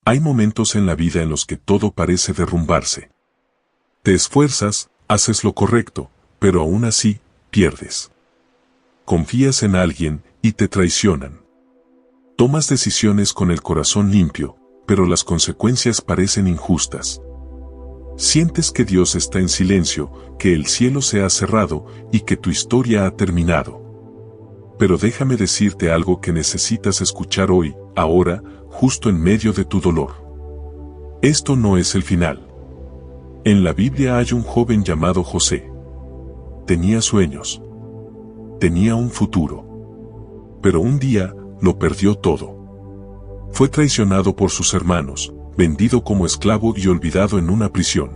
Hay momentos en la vida en los que todo parece derrumbarse. Te esfuerzas, haces lo correcto, pero aún así, pierdes. Confías en alguien y te traicionan. Tomas decisiones con el corazón limpio, pero las consecuencias parecen injustas. Sientes que Dios está en silencio, que el cielo se ha cerrado y que tu historia ha terminado. Pero déjame decirte algo que necesitas escuchar hoy, ahora, justo en medio de tu dolor. Esto no es el final. En la Biblia hay un joven llamado José. Tenía sueños. Tenía un futuro. Pero un día, lo perdió todo. Fue traicionado por sus hermanos, vendido como esclavo y olvidado en una prisión.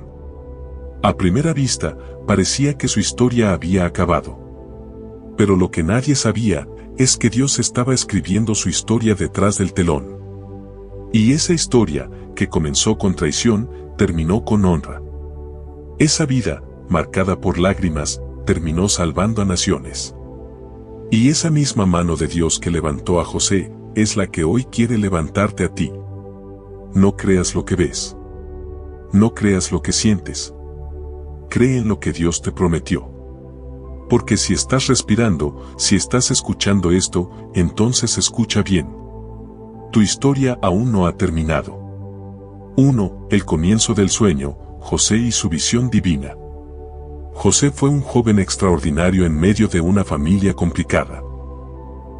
A primera vista, parecía que su historia había acabado. Pero lo que nadie sabía, es que Dios estaba escribiendo su historia detrás del telón. Y esa historia, que comenzó con traición, terminó con honra. Esa vida, marcada por lágrimas, terminó salvando a naciones. Y esa misma mano de Dios que levantó a José, es la que hoy quiere levantarte a ti. No creas lo que ves. No creas lo que sientes. Cree en lo que Dios te prometió. Porque si estás respirando, si estás escuchando esto, entonces escucha bien. Tu historia aún no ha terminado. 1. El comienzo del sueño, José y su visión divina. José fue un joven extraordinario en medio de una familia complicada.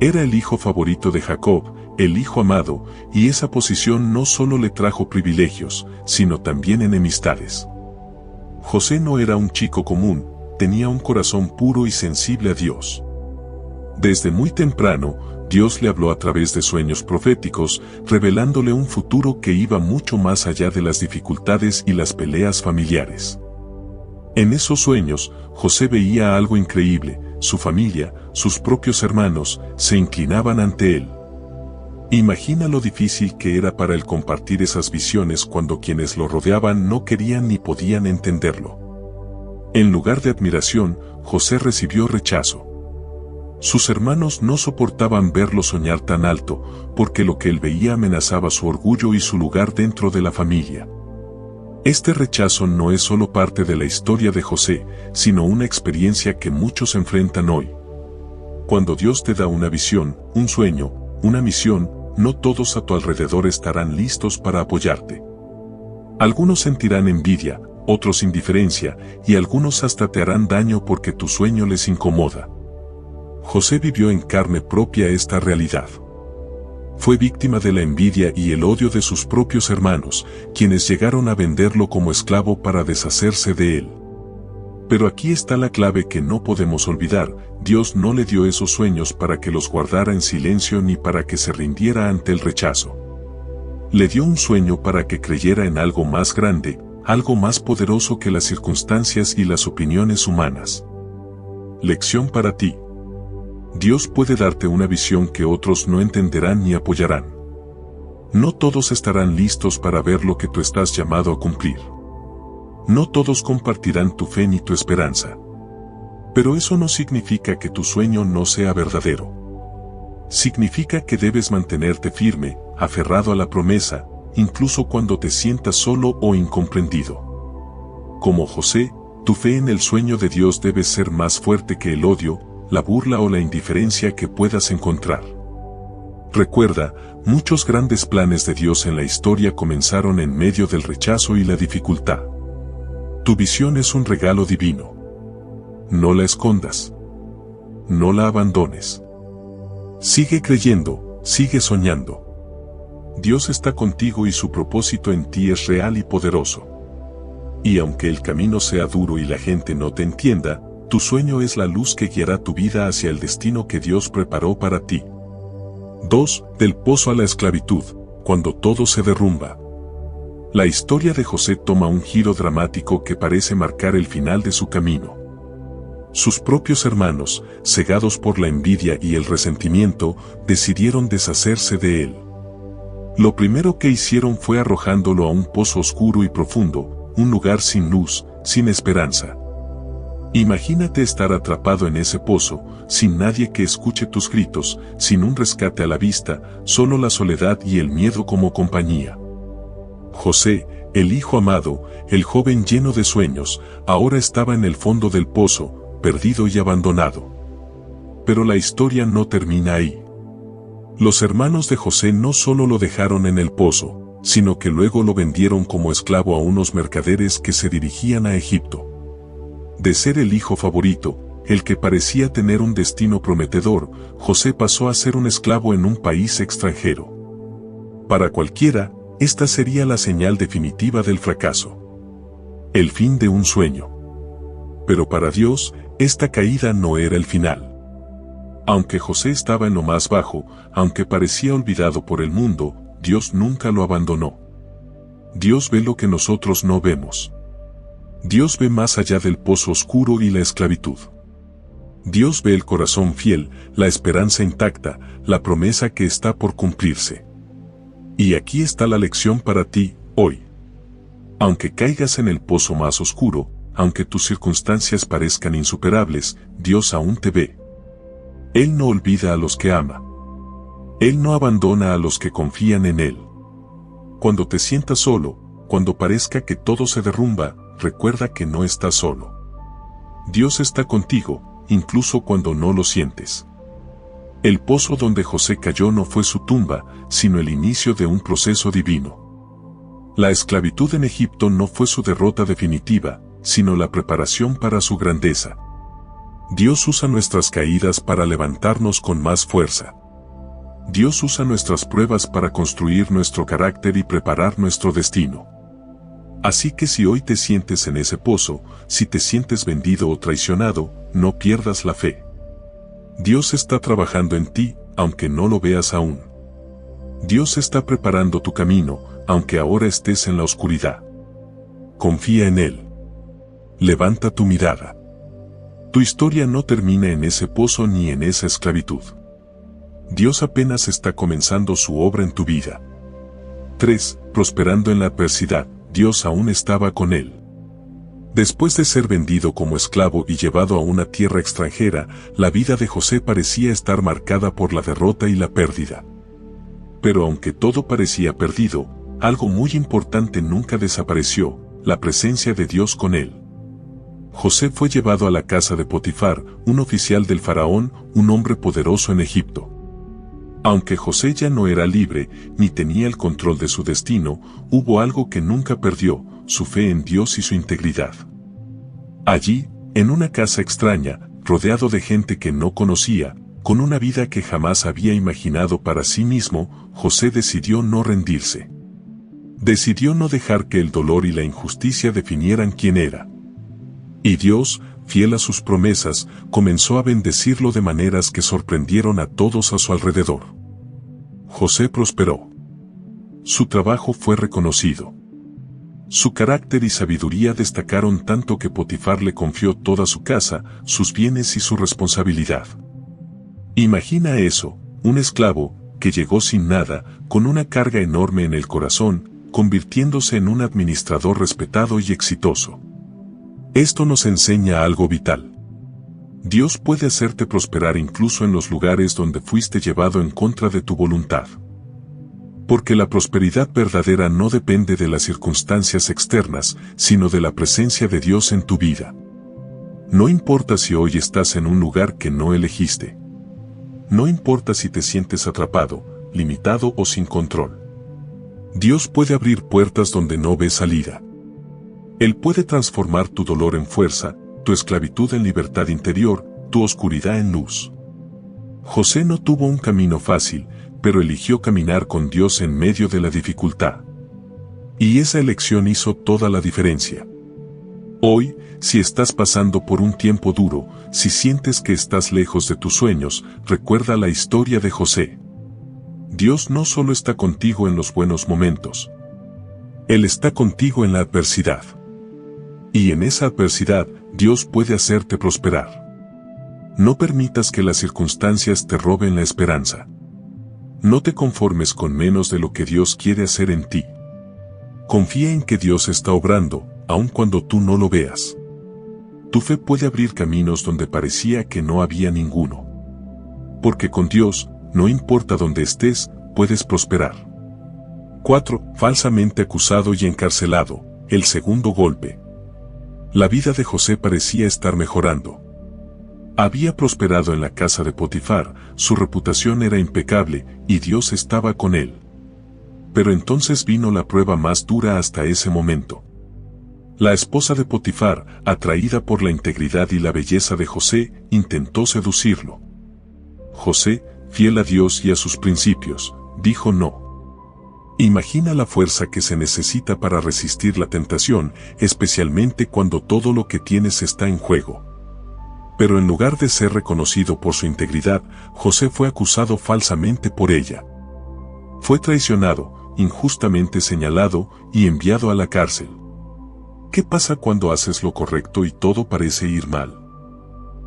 Era el hijo favorito de Jacob, el hijo amado, y esa posición no solo le trajo privilegios, sino también enemistades. José no era un chico común, tenía un corazón puro y sensible a Dios. Desde muy temprano, Dios le habló a través de sueños proféticos, revelándole un futuro que iba mucho más allá de las dificultades y las peleas familiares. En esos sueños, José veía algo increíble: su familia, sus propios hermanos, se inclinaban ante él. Imagina lo difícil que era para él compartir esas visiones cuando quienes lo rodeaban no querían ni podían entenderlo. En lugar de admiración, José recibió rechazo. Sus hermanos no soportaban verlo soñar tan alto, porque lo que él veía amenazaba su orgullo y su lugar dentro de la familia. Este rechazo no es solo parte de la historia de José, sino una experiencia que muchos enfrentan hoy. Cuando Dios te da una visión, un sueño, una misión, no todos a tu alrededor estarán listos para apoyarte. Algunos sentirán envidia, otros indiferencia, y algunos hasta te harán daño porque tu sueño les incomoda. José vivió en carne propia esta realidad. Fue víctima de la envidia y el odio de sus propios hermanos, quienes llegaron a venderlo como esclavo para deshacerse de él. Pero aquí está la clave que no podemos olvidar: Dios no le dio esos sueños para que los guardara en silencio ni para que se rindiera ante el rechazo. Le dio un sueño para que creyera en algo más grande, algo más poderoso que las circunstancias y las opiniones humanas. Lección para ti. Dios puede darte una visión que otros no entenderán ni apoyarán. No todos estarán listos para ver lo que tú estás llamado a cumplir. No todos compartirán tu fe ni tu esperanza. Pero eso no significa que tu sueño no sea verdadero. Significa que debes mantenerte firme, aferrado a la promesa, incluso cuando te sientas solo o incomprendido. Como José, tu fe en el sueño de Dios debe ser más fuerte que el odio, la burla o la indiferencia que puedas encontrar. Recuerda, muchos grandes planes de Dios en la historia comenzaron en medio del rechazo y la dificultad. Tu visión es un regalo divino. No la escondas. No la abandones. Sigue creyendo, sigue soñando. Dios está contigo y su propósito en ti es real y poderoso. Y aunque el camino sea duro y la gente no te entienda, tu sueño es la luz que guiará tu vida hacia el destino que Dios preparó para ti. 2. Del pozo a la esclavitud, cuando todo se derrumba. La historia de José toma un giro dramático que parece marcar el final de su camino. Sus propios hermanos, cegados por la envidia y el resentimiento, decidieron deshacerse de él. Lo primero que hicieron fue arrojándolo a un pozo oscuro y profundo, un lugar sin luz, sin esperanza. Imagínate estar atrapado en ese pozo, sin nadie que escuche tus gritos, sin un rescate a la vista, solo la soledad y el miedo como compañía. José, el hijo amado, el joven lleno de sueños, ahora estaba en el fondo del pozo, perdido y abandonado. Pero la historia no termina ahí. Los hermanos de José no solo lo dejaron en el pozo, sino que luego lo vendieron como esclavo a unos mercaderes que se dirigían a Egipto. De ser el hijo favorito, el que parecía tener un destino prometedor, José pasó a ser un esclavo en un país extranjero. Para cualquiera, esta sería la señal definitiva del fracaso. El fin de un sueño. Pero para Dios, esta caída no era el final. Aunque José estaba en lo más bajo, aunque parecía olvidado por el mundo, Dios nunca lo abandonó. Dios ve lo que nosotros no vemos. Dios ve más allá del pozo oscuro y la esclavitud. Dios ve el corazón fiel, la esperanza intacta, la promesa que está por cumplirse. Y aquí está la lección para ti, hoy. Aunque caigas en el pozo más oscuro, aunque tus circunstancias parezcan insuperables, Dios aún te ve. Él no olvida a los que ama. Él no abandona a los que confían en Él. Cuando te sientas solo, cuando parezca que todo se derrumba, recuerda que no estás solo. Dios está contigo, incluso cuando no lo sientes. El pozo donde José cayó no fue su tumba, sino el inicio de un proceso divino. La esclavitud en Egipto no fue su derrota definitiva, sino la preparación para su grandeza. Dios usa nuestras caídas para levantarnos con más fuerza. Dios usa nuestras pruebas para construir nuestro carácter y preparar nuestro destino. Así que si hoy te sientes en ese pozo, si te sientes vendido o traicionado, no pierdas la fe. Dios está trabajando en ti, aunque no lo veas aún. Dios está preparando tu camino, aunque ahora estés en la oscuridad. Confía en Él. Levanta tu mirada. Tu historia no termina en ese pozo ni en esa esclavitud. Dios apenas está comenzando su obra en tu vida. 3. Prosperando en la adversidad, Dios aún estaba con él. Después de ser vendido como esclavo y llevado a una tierra extranjera, la vida de José parecía estar marcada por la derrota y la pérdida. Pero aunque todo parecía perdido, algo muy importante nunca desapareció: la presencia de Dios con él. José fue llevado a la casa de Potifar, un oficial del faraón, un hombre poderoso en Egipto. Aunque José ya no era libre, ni tenía el control de su destino, hubo algo que nunca perdió: su fe en Dios y su integridad. Allí, en una casa extraña, rodeado de gente que no conocía, con una vida que jamás había imaginado para sí mismo, José decidió no rendirse. Decidió no dejar que el dolor y la injusticia definieran quién era. Y Dios, fiel a sus promesas, comenzó a bendecirlo de maneras que sorprendieron a todos a su alrededor. José prosperó. Su trabajo fue reconocido. Su carácter y sabiduría destacaron tanto que Potifar le confió toda su casa, sus bienes y su responsabilidad. Imagina eso: un esclavo, que llegó sin nada, con una carga enorme en el corazón, convirtiéndose en un administrador respetado y exitoso. Esto nos enseña algo vital. Dios puede hacerte prosperar incluso en los lugares donde fuiste llevado en contra de tu voluntad. Porque la prosperidad verdadera no depende de las circunstancias externas, sino de la presencia de Dios en tu vida. No importa si hoy estás en un lugar que no elegiste. No importa si te sientes atrapado, limitado o sin control. Dios puede abrir puertas donde no ves salida. Él puede transformar tu dolor en fuerza, tu esclavitud en libertad interior, tu oscuridad en luz. José no tuvo un camino fácil, pero eligió caminar con Dios en medio de la dificultad. Y esa elección hizo toda la diferencia. Hoy, si estás pasando por un tiempo duro, si sientes que estás lejos de tus sueños, recuerda la historia de José. Dios no solo está contigo en los buenos momentos. Él está contigo en la adversidad. Y en esa adversidad, Dios puede hacerte prosperar. No permitas que las circunstancias te roben la esperanza. No te conformes con menos de lo que Dios quiere hacer en ti. Confía en que Dios está obrando, aun cuando tú no lo veas. Tu fe puede abrir caminos donde parecía que no había ninguno. Porque con Dios, no importa dónde estés, puedes prosperar. 4. Falsamente acusado y encarcelado. El segundo golpe. La vida de José parecía estar mejorando. Había prosperado en la casa de Potifar, su reputación era impecable, y Dios estaba con él. Pero entonces vino la prueba más dura hasta ese momento. La esposa de Potifar, atraída por la integridad y la belleza de José, intentó seducirlo. José, fiel a Dios y a sus principios, dijo no. Imagina la fuerza que se necesita para resistir la tentación, especialmente cuando todo lo que tienes está en juego. Pero en lugar de ser reconocido por su integridad, José fue acusado falsamente por ella. Fue traicionado, injustamente señalado y enviado a la cárcel. ¿Qué pasa cuando haces lo correcto y todo parece ir mal?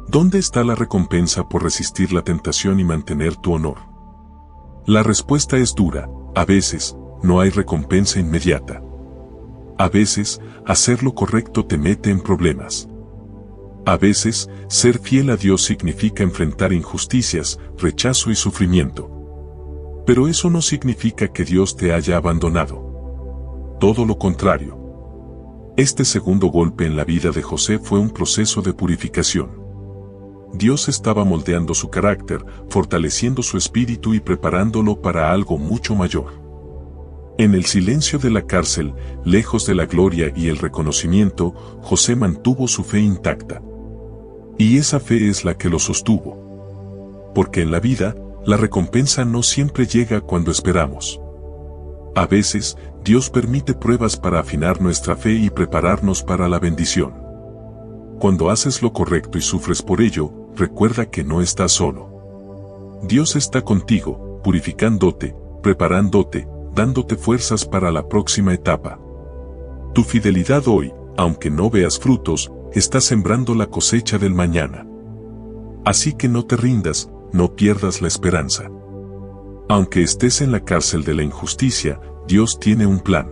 ¿Dónde está la recompensa por resistir la tentación y mantener tu honor? La respuesta es dura. A veces, no hay recompensa inmediata. A veces, hacer lo correcto te mete en problemas. A veces, ser fiel a Dios significa enfrentar injusticias, rechazo y sufrimiento. Pero eso no significa que Dios te haya abandonado. Todo lo contrario. Este segundo golpe en la vida de José fue un proceso de purificación. Dios estaba moldeando su carácter, fortaleciendo su espíritu y preparándolo para algo mucho mayor. En el silencio de la cárcel, lejos de la gloria y el reconocimiento, José mantuvo su fe intacta. Y esa fe es la que lo sostuvo. Porque en la vida, la recompensa no siempre llega cuando esperamos. A veces, Dios permite pruebas para afinar nuestra fe y prepararnos para la bendición. Cuando haces lo correcto y sufres por ello, recuerda que no estás solo. Dios está contigo, purificándote, preparándote, dándote fuerzas para la próxima etapa. Tu fidelidad hoy, aunque no veas frutos, está sembrando la cosecha del mañana. Así que no te rindas, no pierdas la esperanza. Aunque estés en la cárcel de la injusticia, Dios tiene un plan.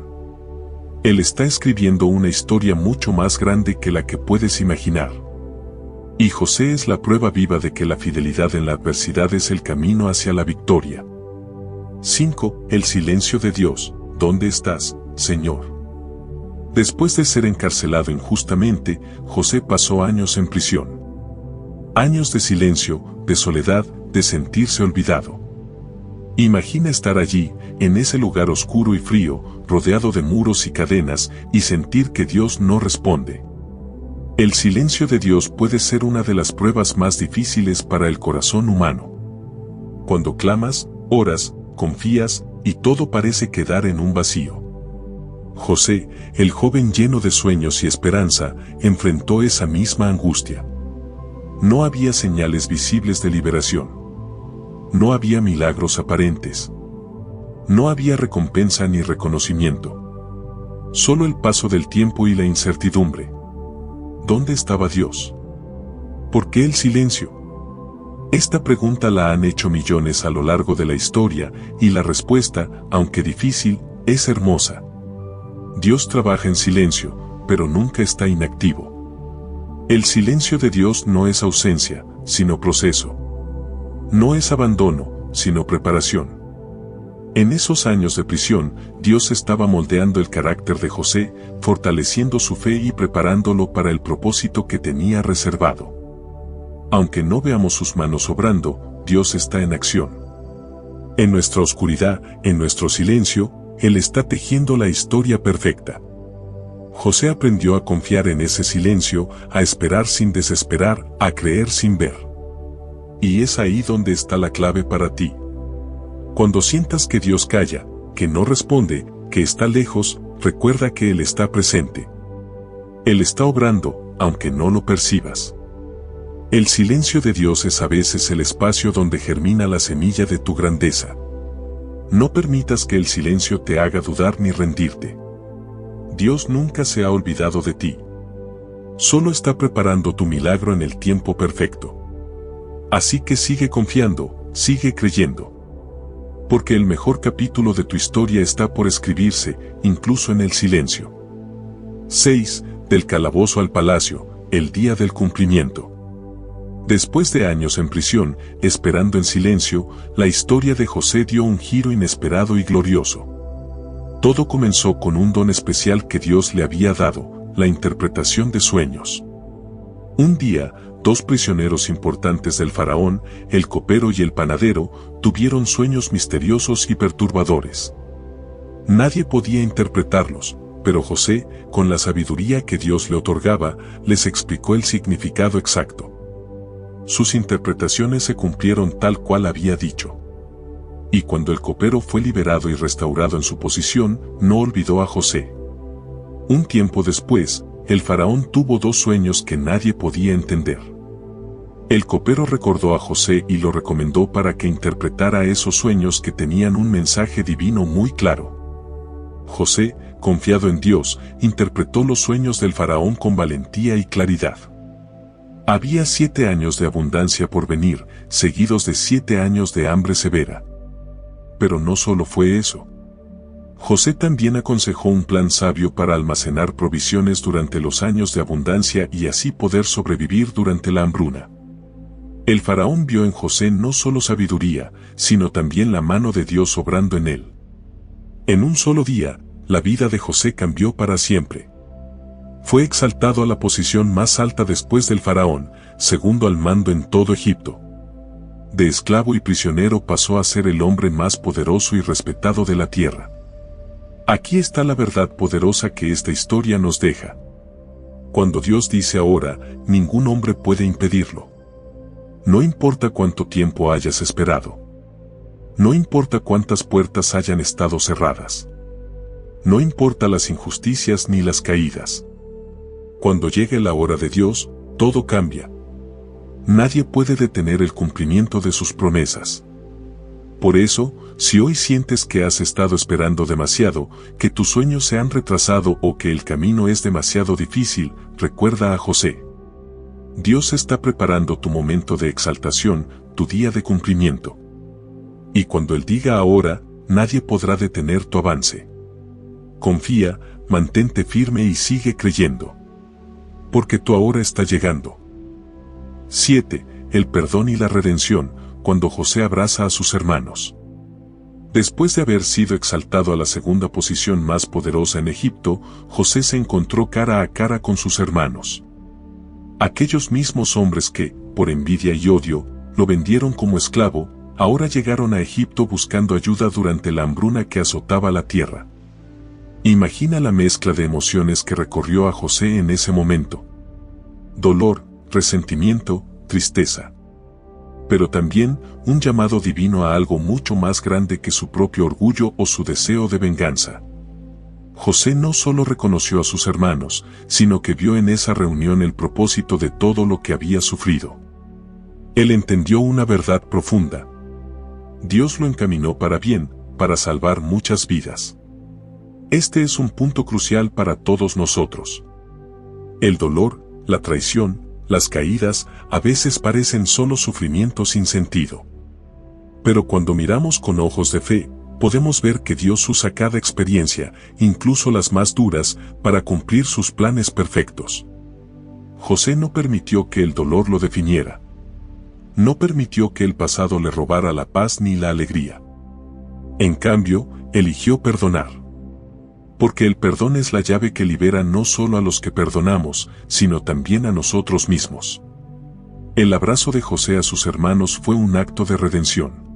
Él está escribiendo una historia mucho más grande que la que puedes imaginar. Y José es la prueba viva de que la fidelidad en la adversidad es el camino hacia la victoria. 5. El silencio de Dios. ¿Dónde estás, Señor? Después de ser encarcelado injustamente, José pasó años en prisión. Años de silencio, de soledad, de sentirse olvidado. Imagina estar allí, en ese lugar oscuro y frío, rodeado de muros y cadenas, y sentir que Dios no responde. El silencio de Dios puede ser una de las pruebas más difíciles para el corazón humano. Cuando clamas, oras, confías, y todo parece quedar en un vacío. José, el joven lleno de sueños y esperanza, enfrentó esa misma angustia. No había señales visibles de liberación. No había milagros aparentes. No había recompensa ni reconocimiento. Solo el paso del tiempo y la incertidumbre. ¿Dónde estaba Dios? ¿Por qué el silencio? Esta pregunta la han hecho millones a lo largo de la historia, y la respuesta, aunque difícil, es hermosa. Dios trabaja en silencio, pero nunca está inactivo. El silencio de Dios no es ausencia, sino proceso. No es abandono, sino preparación. En esos años de prisión, Dios estaba moldeando el carácter de José, fortaleciendo su fe y preparándolo para el propósito que tenía reservado. Aunque no veamos sus manos obrando, Dios está en acción. En nuestra oscuridad, en nuestro silencio, Él está tejiendo la historia perfecta. José aprendió a confiar en ese silencio, a esperar sin desesperar, a creer sin ver. Y es ahí donde está la clave para ti. Cuando sientas que Dios calla, que no responde, que está lejos, recuerda que Él está presente. Él está obrando, aunque no lo percibas. El silencio de Dios es a veces el espacio donde germina la semilla de tu grandeza. No permitas que el silencio te haga dudar ni rendirte. Dios nunca se ha olvidado de ti. Solo está preparando tu milagro en el tiempo perfecto. Así que sigue confiando, sigue creyendo. Porque el mejor capítulo de tu historia está por escribirse, incluso en el silencio. 6. Del calabozo al palacio, el día del cumplimiento. Después de años en prisión, esperando en silencio, la historia de José dio un giro inesperado y glorioso. Todo comenzó con un don especial que Dios le había dado, la interpretación de sueños. Un día, dos prisioneros importantes del faraón, el copero y el panadero, tuvieron sueños misteriosos y perturbadores. Nadie podía interpretarlos, pero José, con la sabiduría que Dios le otorgaba, les explicó el significado exacto. Sus interpretaciones se cumplieron tal cual había dicho. Y cuando el copero fue liberado y restaurado en su posición, no olvidó a José. Un tiempo después, el faraón tuvo dos sueños que nadie podía entender. El copero recordó a José y lo recomendó para que interpretara esos sueños que tenían un mensaje divino muy claro. José, confiado en Dios, interpretó los sueños del faraón con valentía y claridad. Había 7 años de abundancia por venir, seguidos de 7 años de hambre severa. Pero no solo fue eso. José también aconsejó un plan sabio para almacenar provisiones durante los años de abundancia y así poder sobrevivir durante la hambruna. El faraón vio en José no solo sabiduría, sino también la mano de Dios obrando en él. En un solo día, la vida de José cambió para siempre. Fue exaltado a la posición más alta después del faraón, segundo al mando en todo Egipto. De esclavo y prisionero pasó a ser el hombre más poderoso y respetado de la tierra. Aquí está la verdad poderosa que esta historia nos deja. Cuando Dios dice ahora, ningún hombre puede impedirlo. No importa cuánto tiempo hayas esperado. No importa cuántas puertas hayan estado cerradas. No importa las injusticias ni las caídas. Cuando llegue la hora de Dios, todo cambia. Nadie puede detener el cumplimiento de sus promesas. Por eso, si hoy sientes que has estado esperando demasiado, que tus sueños se han retrasado o que el camino es demasiado difícil, recuerda a José. Dios está preparando tu momento de exaltación, tu día de cumplimiento. Y cuando Él diga ahora, nadie podrá detener tu avance. Confía, mantente firme y sigue creyendo. Porque tu ahora está llegando. 7. El perdón y la redención, cuando José abraza a sus hermanos. Después de haber sido exaltado a la segunda posición más poderosa en Egipto, José se encontró cara a cara con sus hermanos. Aquellos mismos hombres que, por envidia y odio, lo vendieron como esclavo, ahora llegaron a Egipto buscando ayuda durante la hambruna que azotaba la tierra. Imagina la mezcla de emociones que recorrió a José en ese momento. Dolor, resentimiento, tristeza. Pero también un llamado divino a algo mucho más grande que su propio orgullo o su deseo de venganza. José no solo reconoció a sus hermanos, sino que vio en esa reunión el propósito de todo lo que había sufrido. Él entendió una verdad profunda. Dios lo encaminó para bien, para salvar muchas vidas. Este es un punto crucial para todos nosotros. El dolor, la traición, las caídas, a veces parecen solo sufrimiento sin sentido. Pero cuando miramos con ojos de fe, podemos ver que Dios usa cada experiencia, incluso las más duras, para cumplir sus planes perfectos. José no permitió que el dolor lo definiera. No permitió que el pasado le robara la paz ni la alegría. En cambio, eligió perdonar. Porque el perdón es la llave que libera no solo a los que perdonamos, sino también a nosotros mismos. El abrazo de José a sus hermanos fue un acto de redención.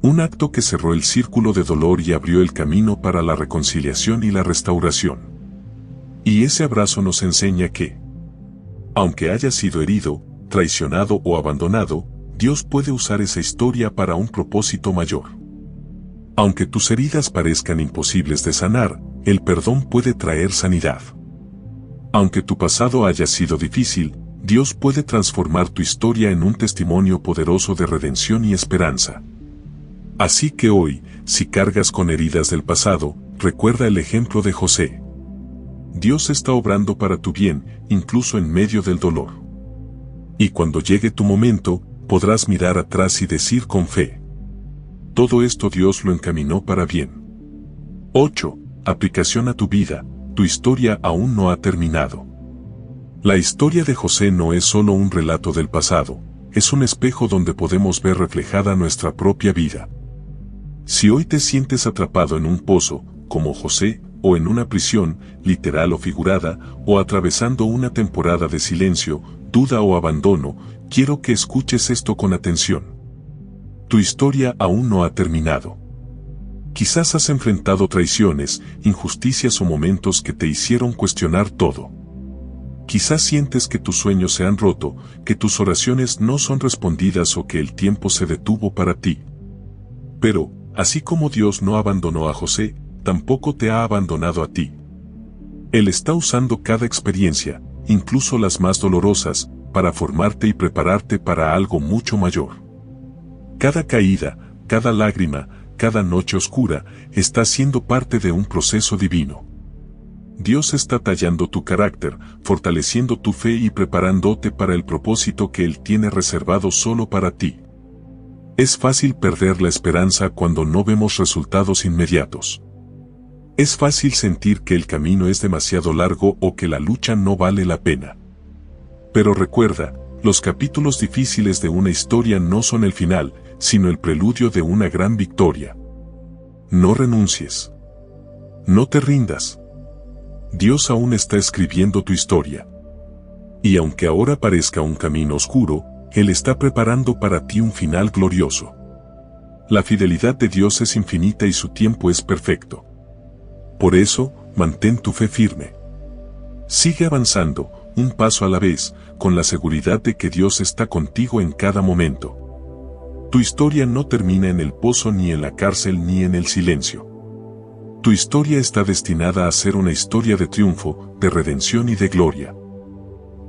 Un acto que cerró el círculo de dolor y abrió el camino para la reconciliación y la restauración. Y ese abrazo nos enseña que, aunque haya sido herido, traicionado o abandonado, Dios puede usar esa historia para un propósito mayor. Aunque tus heridas parezcan imposibles de sanar, el perdón puede traer sanidad. Aunque tu pasado haya sido difícil, Dios puede transformar tu historia en un testimonio poderoso de redención y esperanza. Así que hoy, si cargas con heridas del pasado, recuerda el ejemplo de José. Dios está obrando para tu bien, incluso en medio del dolor. Y cuando llegue tu momento, podrás mirar atrás y decir con fe: todo esto Dios lo encaminó para bien. 8. Aplicación a tu vida. Tu historia aún no ha terminado. La historia de José no es solo un relato del pasado, es un espejo donde podemos ver reflejada nuestra propia vida. Si hoy te sientes atrapado en un pozo, como José, o en una prisión, literal o figurada, o atravesando una temporada de silencio, duda o abandono, quiero que escuches esto con atención. Tu historia aún no ha terminado. Quizás has enfrentado traiciones, injusticias o momentos que te hicieron cuestionar todo. Quizás sientes que tus sueños se han roto, que tus oraciones no son respondidas o que el tiempo se detuvo para ti. Pero, así como Dios no abandonó a José, tampoco te ha abandonado a ti. Él está usando cada experiencia, incluso las más dolorosas, para formarte y prepararte para algo mucho mayor. Cada caída, cada lágrima, cada noche oscura, está siendo parte de un proceso divino. Dios está tallando tu carácter, fortaleciendo tu fe y preparándote para el propósito que Él tiene reservado solo para ti. Es fácil perder la esperanza cuando no vemos resultados inmediatos. Es fácil sentir que el camino es demasiado largo o que la lucha no vale la pena. Pero recuerda, los capítulos difíciles de una historia no son el final, sino el preludio de una gran victoria. No renuncies. No te rindas. Dios aún está escribiendo tu historia. Y aunque ahora parezca un camino oscuro, Él está preparando para ti un final glorioso. La fidelidad de Dios es infinita y su tiempo es perfecto. Por eso, mantén tu fe firme. Sigue avanzando, un paso a la vez, con la seguridad de que Dios está contigo en cada momento. Tu historia no termina en el pozo ni en la cárcel ni en el silencio. Tu historia está destinada a ser una historia de triunfo, de redención y de gloria.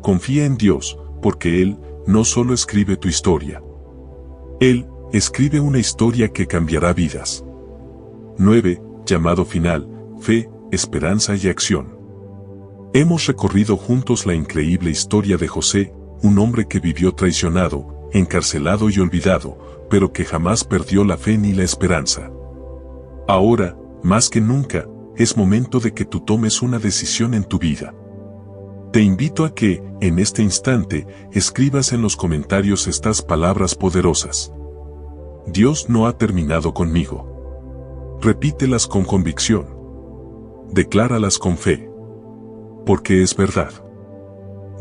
Confía en Dios, porque Él no solo escribe tu historia. Él escribe una historia que cambiará vidas. 9. Llamado final, fe, esperanza y acción. Hemos recorrido juntos la increíble historia de José, un hombre que vivió traicionado, encarcelado y olvidado, pero que jamás perdió la fe ni la esperanza. Ahora, más que nunca, es momento de que tú tomes una decisión en tu vida. Te invito a que, en este instante, escribas en los comentarios estas palabras poderosas. Dios no ha terminado conmigo. Repítelas con convicción. Decláralas con fe. Porque es verdad.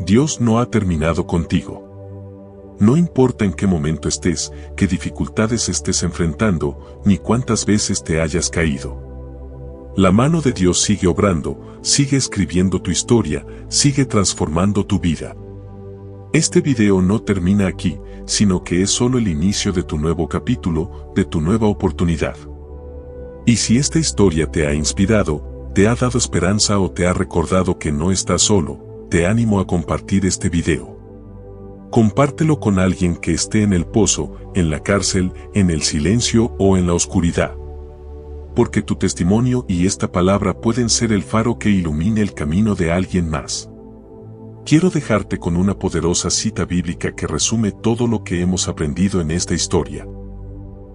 Dios no ha terminado contigo. No importa en qué momento estés, qué dificultades estés enfrentando, ni cuántas veces te hayas caído. La mano de Dios sigue obrando, sigue escribiendo tu historia, sigue transformando tu vida. Este video no termina aquí, sino que es solo el inicio de tu nuevo capítulo, de tu nueva oportunidad. Y si esta historia te ha inspirado, te ha dado esperanza o te ha recordado que no estás solo, te animo a compartir este video. Compártelo con alguien que esté en el pozo, en la cárcel, en el silencio o en la oscuridad. Porque tu testimonio y esta palabra pueden ser el faro que ilumine el camino de alguien más. Quiero dejarte con una poderosa cita bíblica que resume todo lo que hemos aprendido en esta historia.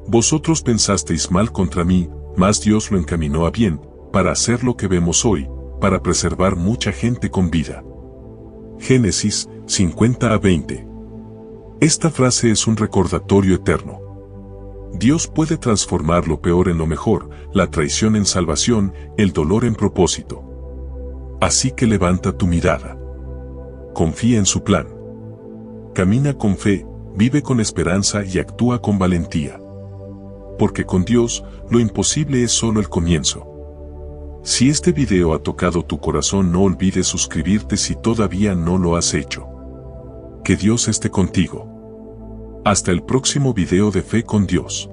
Vosotros pensasteis mal contra mí, mas Dios lo encaminó a bien, para hacer lo que vemos hoy, para preservar mucha gente con vida. Génesis 50:20. Esta frase es un recordatorio eterno. Dios puede transformar lo peor en lo mejor, la traición en salvación, el dolor en propósito. Así que levanta tu mirada. Confía en su plan. Camina con fe, vive con esperanza y actúa con valentía. Porque con Dios, lo imposible es solo el comienzo. Si este video ha tocado tu corazón, no olvides suscribirte si todavía no lo has hecho. Que Dios esté contigo. Hasta el próximo video de Fe con Dios.